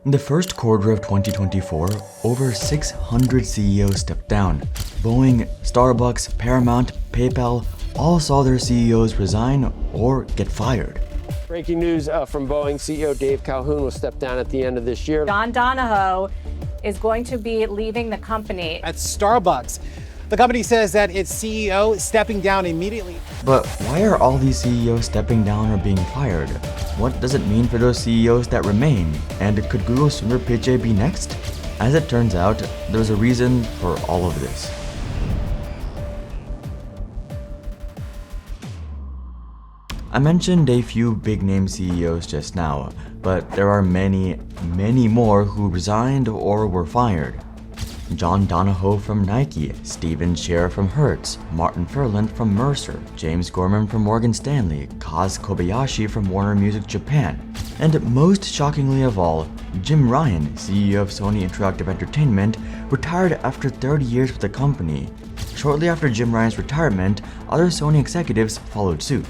In the first quarter of 2024, over 600 CEOs stepped down. Boeing, Starbucks, Paramount, PayPal all saw their CEOs resign or get fired. Breaking news from Boeing, CEO Dave Calhoun will step down at the end of this year. John Donahoe is going to be leaving the company. At Starbucks, the company says that its CEO is stepping down immediately. But why are all these CEOs stepping down or being fired? What does it mean for those CEOs that remain? And could Google's Sundar Pichai be next? As it turns out, there's a reason for all of this. I mentioned a few big-name CEOs just now, but there are many, many more who resigned or were fired. John Donahoe from Nike, Stephen Scher from Hertz, Martin Furlan from Mercer, James Gorman from Morgan Stanley, Kaz Kobayashi from Warner Music Japan, and most shockingly of all, Jim Ryan, CEO of Sony Interactive Entertainment, retired after 30 years with the company. Shortly after Jim Ryan's retirement, other Sony executives followed suit.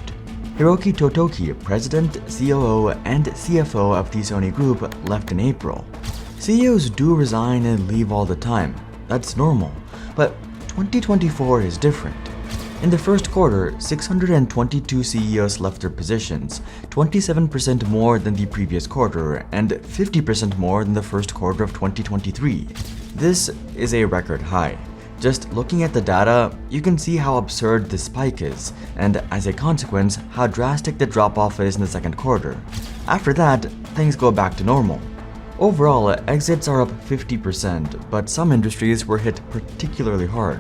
Hiroki Totoki, president, COO, and CFO of the Sony Group, left in April. CEOs do resign and leave all the time. That's normal. But 2024 is different. In the first quarter, 622 CEOs left their positions, 27% more than the previous quarter, and 50% more than the first quarter of 2023. This is a record high. Just looking at the data, you can see how absurd this spike is, and as a consequence, how drastic the drop-off is in the second quarter. After that, things go back to normal. Overall, exits are up 50%, but some industries were hit particularly hard.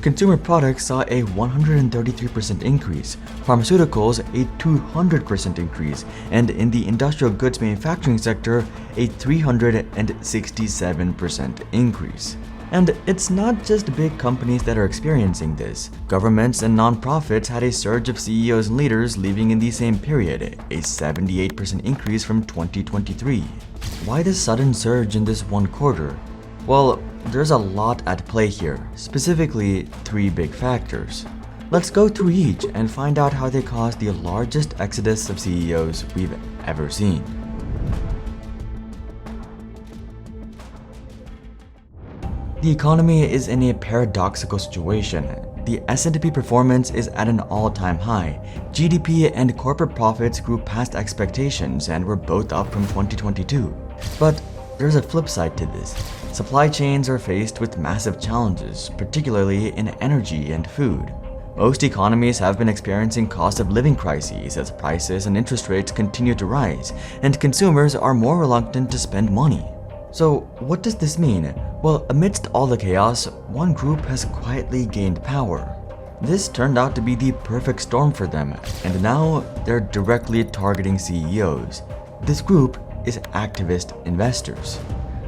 Consumer products saw a 133% increase, pharmaceuticals a 200% increase, and in the industrial goods manufacturing sector, a 367% increase. And it's not just big companies that are experiencing this. Governments and nonprofits had a surge of CEOs and leaders leaving in the same period, a 78% increase from 2023. Why this sudden surge in this one quarter? Well, there's a lot at play here, specifically 3 big factors. Let's go through each and find out how they caused the largest exodus of CEOs we've ever seen. The economy is in a paradoxical situation. The S&P performance is at an all-time high. GDP and corporate profits grew past expectations and were both up from 2022. But there's a flip side to this. Supply chains are faced with massive challenges, particularly in energy and food. Most economies have been experiencing cost of living crises as prices and interest rates continue to rise, and consumers are more reluctant to spend money. So what does this mean? Well, amidst all the chaos, one group has quietly gained power. This turned out to be the perfect storm for them, and now they're directly targeting CEOs. This group is activist investors.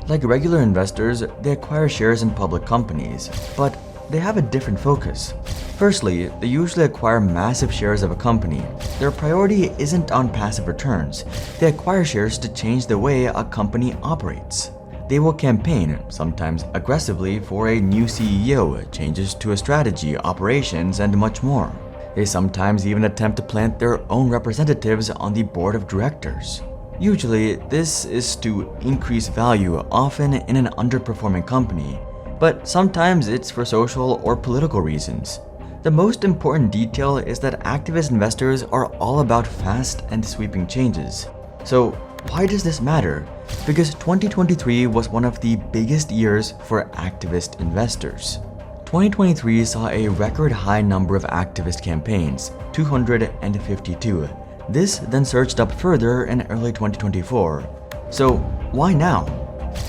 Like regular investors, they acquire shares in public companies, but they have a different focus. Firstly, they usually acquire massive shares of a company. Their priority isn't on passive returns. They acquire shares to change the way a company operates. They will campaign, sometimes aggressively, for a new CEO, changes to a strategy, operations, and much more. They sometimes even attempt to plant their own representatives on the board of directors. Usually, this is to increase value, often in an underperforming company, but sometimes it's for social or political reasons. The most important detail is that activist investors are all about fast and sweeping changes. So why does this matter? Because 2023 was one of the biggest years for activist investors. 2023 saw a record high number of activist campaigns, 252. This then surged up further in early 2024. So why now?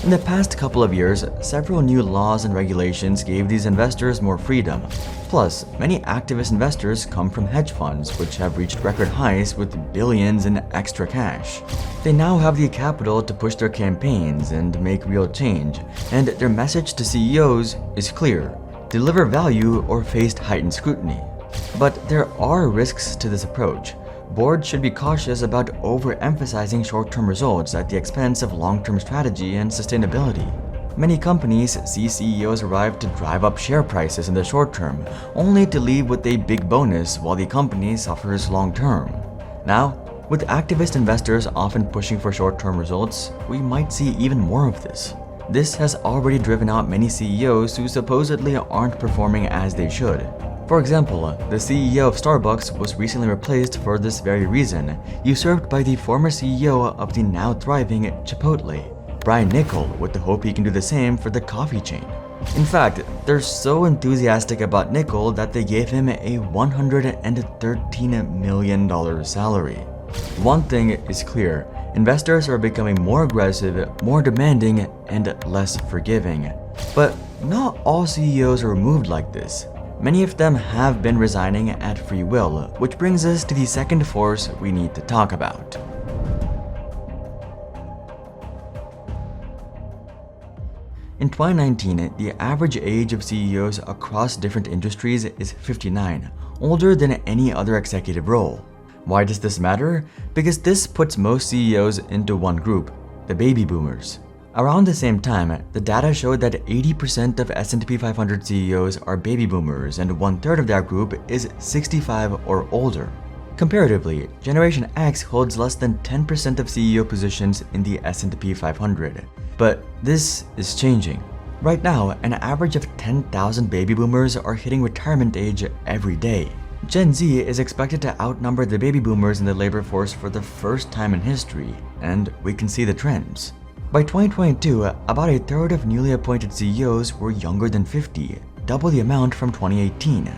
In the past couple of years, several new laws and regulations gave these investors more freedom. Plus, many activist investors come from hedge funds, which have reached record highs with billions in extra cash. They now have the capital to push their campaigns and make real change, and their message to CEOs is clear: deliver value or face heightened scrutiny. But there are risks to this approach. Boards should be cautious about overemphasizing short-term results at the expense of long-term strategy and sustainability. Many companies see CEOs arrive to drive up share prices in the short term, only to leave with a big bonus while the company suffers long-term. Now, With activist investors often pushing for short-term results, we might see even more of this. This has already driven out many CEOs who supposedly aren't performing as they should. For example, the CEO of Starbucks was recently replaced for this very reason, usurped by the former CEO of the now thriving Chipotle, Brian Niccol, with the hope he can do the same for the coffee chain. In fact, they're so enthusiastic about Niccol that they gave him a $113 million salary. One thing is clear, investors are becoming more aggressive, more demanding, and less forgiving. But not all CEOs are moved like this. Many of them have been resigning at free will, which brings us to the second force we need to talk about. In 2019, the average age of CEOs across different industries is 59, older than any other executive role. Why does this matter? Because this puts most CEOs into one group, the baby boomers. Around the same time, the data showed that 80% of S&P 500 CEOs are baby boomers and one-third of that group is 65 or older. Comparatively, Generation X holds less than 10% of CEO positions in the S&P 500. But this is changing. Right now, an average of 10,000 baby boomers are hitting retirement age every day. Gen Z is expected to outnumber the baby boomers in the labor force for the first time in history, and we can see the trends. By 2022, about a third of newly appointed CEOs were younger than 50, double the amount from 2018.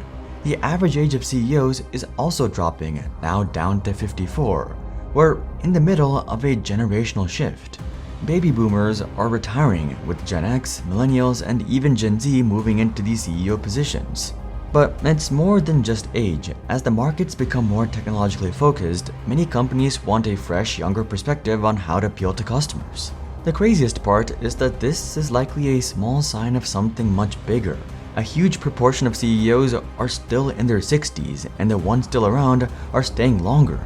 The average age of CEOs is also dropping, now down to 54. We're in the middle of a generational shift. Baby boomers are retiring, with Gen X, millennials, and even Gen Z moving into these CEO positions. But it's more than just age. As the markets become more technologically focused, many companies want a fresh, younger perspective on how to appeal to customers. The craziest part is that this is likely a small sign of something much bigger. A huge proportion of CEOs are still in their 60s, and the ones still around are staying longer.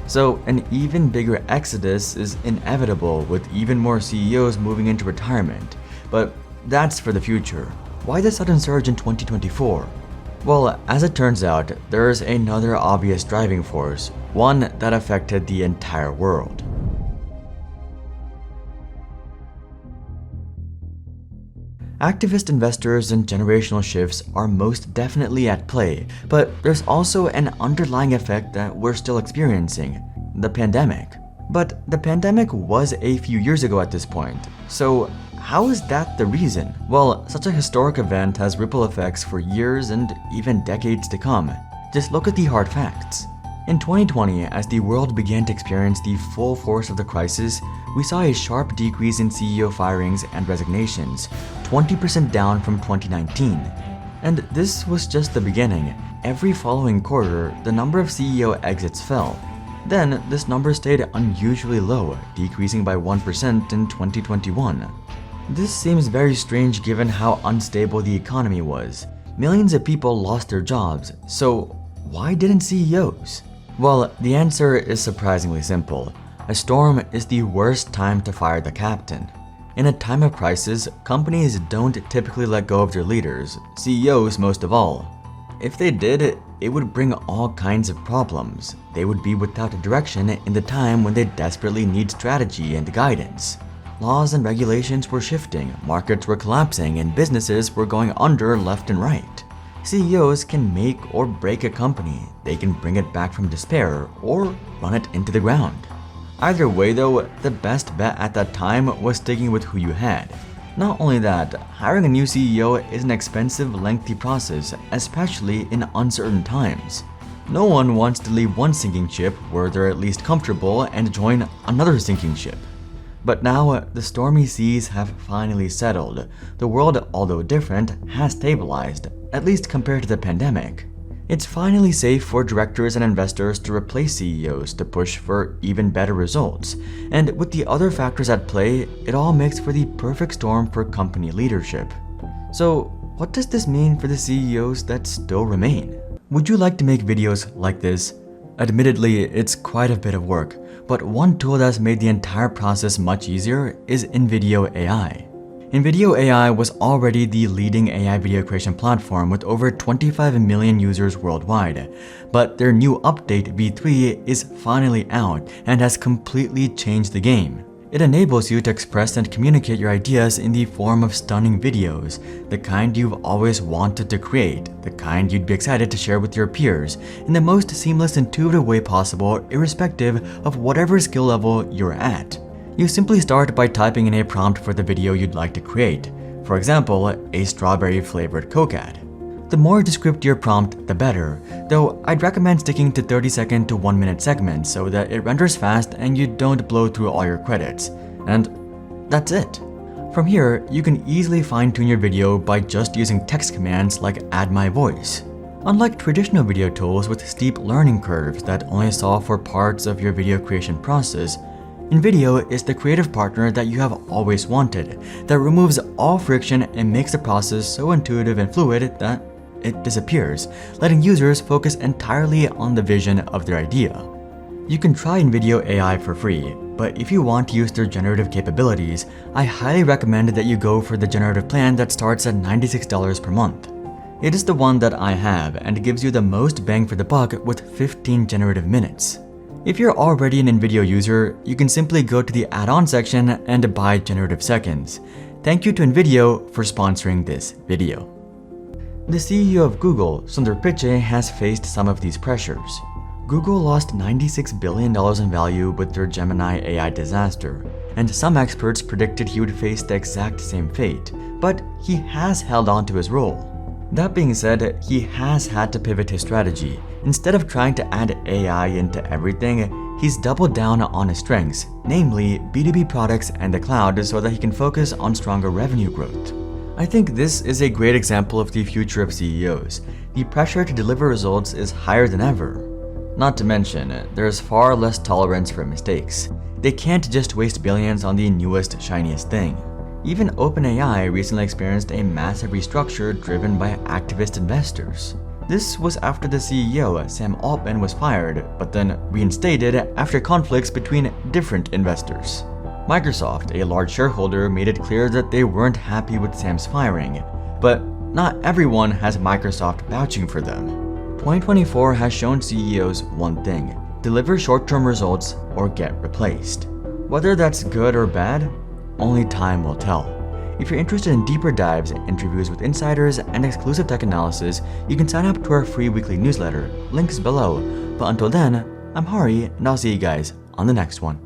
So an even bigger exodus is inevitable, with even more CEOs moving into retirement. But that's for the future. Why the sudden surge in 2024? Well, as it turns out, there's another obvious driving force, one that affected the entire world. Activist investors and generational shifts are most definitely at play, but there's also an underlying effect that we're still experiencing, the pandemic. But the pandemic was a few years ago at this point, so how is that the reason? Well, such a historic event has ripple effects for years and even decades to come. Just look at the hard facts. In 2020, as the world began to experience the full force of the crisis, we saw a sharp decrease in CEO firings and resignations, 20% down from 2019. And this was just the beginning. Every following quarter, the number of CEO exits fell. Then, this number stayed unusually low, decreasing by 1% in 2021. This seems very strange given how unstable the economy was. Millions of people lost their jobs, so why didn't CEOs? Well, the answer is surprisingly simple. A storm is the worst time to fire the captain. In a time of crisis, companies don't typically let go of their leaders, CEOs most of all. If they did, it would bring all kinds of problems. They would be without a direction in the time when they desperately need strategy and guidance. Laws and regulations were shifting, markets were collapsing, and businesses were going under left and right. CEOs can make or break a company. They can bring it back from despair or run it into the ground. Either way though, the best bet at that time was sticking with who you had. Not only that, hiring a new CEO is an expensive, lengthy process, especially in uncertain times. No one wants to leave one sinking ship where they're at least comfortable and join another sinking ship. But now, the stormy seas have finally settled. The world, although different, has stabilized, at least compared to the pandemic. It's finally safe for directors and investors to replace CEOs to push for even better results. And with the other factors at play, it all makes for the perfect storm for company leadership. So, what does this mean for the CEOs that still remain? Would you like to make videos like this? Admittedly, it's quite a bit of work, but one tool that's made the entire process much easier is Invideo AI. Invideo AI was already the leading AI video creation platform with over 25 million users worldwide, but their new update V3 is finally out and has completely changed the game. It enables you to express and communicate your ideas in the form of stunning videos, the kind you've always wanted to create, the kind you'd be excited to share with your peers, in the most seamless, intuitive way possible, irrespective of whatever skill level you're at. You simply start by typing in a prompt for the video you'd like to create, for example, a strawberry-flavored Coke ad. The more descriptive your prompt, the better, though I'd recommend sticking to 30-second to 1-minute segments so that it renders fast and you don't blow through all your credits. And that's it. From here, you can easily fine-tune your video by just using text commands like add my voice. Unlike traditional video tools with steep learning curves that only solve for parts of your video creation process, Invideo is the creative partner that you have always wanted, that removes all friction and makes the process so intuitive and fluid that it disappears, letting users focus entirely on the vision of their idea. You can try Invideo AI for free, but if you want to use their generative capabilities, I highly recommend that you go for the generative plan that starts at $96 per month. It is the one that I have and gives you the most bang for the buck with 15 generative minutes. If you're already an Invideo user, you can simply go to the add-on section and buy generative seconds. Thank you to Invideo for sponsoring this video. The CEO of Google, Sundar Pichai, has faced some of these pressures. Google lost $96 billion in value with their Gemini AI disaster, and some experts predicted he would face the exact same fate, but he has held on to his role. That being said, he has had to pivot his strategy. Instead of trying to add AI into everything, he's doubled down on his strengths, namely B2B products and the cloud, so that he can focus on stronger revenue growth. I think this is a great example of the future of CEOs. The pressure to deliver results is higher than ever. Not to mention, there's far less tolerance for mistakes. They can't just waste billions on the newest, shiniest thing. Even OpenAI recently experienced a massive restructure driven by activist investors. This was after the CEO, Sam Altman, was fired, but then reinstated after conflicts between different investors. Microsoft, a large shareholder, made it clear that they weren't happy with Sam's firing, but not everyone has Microsoft vouching for them. 2024 has shown CEOs one thing: deliver short-term results or get replaced. Whether that's good or bad, only time will tell. If you're interested in deeper dives, interviews with insiders, and exclusive tech analysis, you can sign up to our free weekly newsletter. Links below. But until then, I'm Hari, and I'll see you guys on the next one.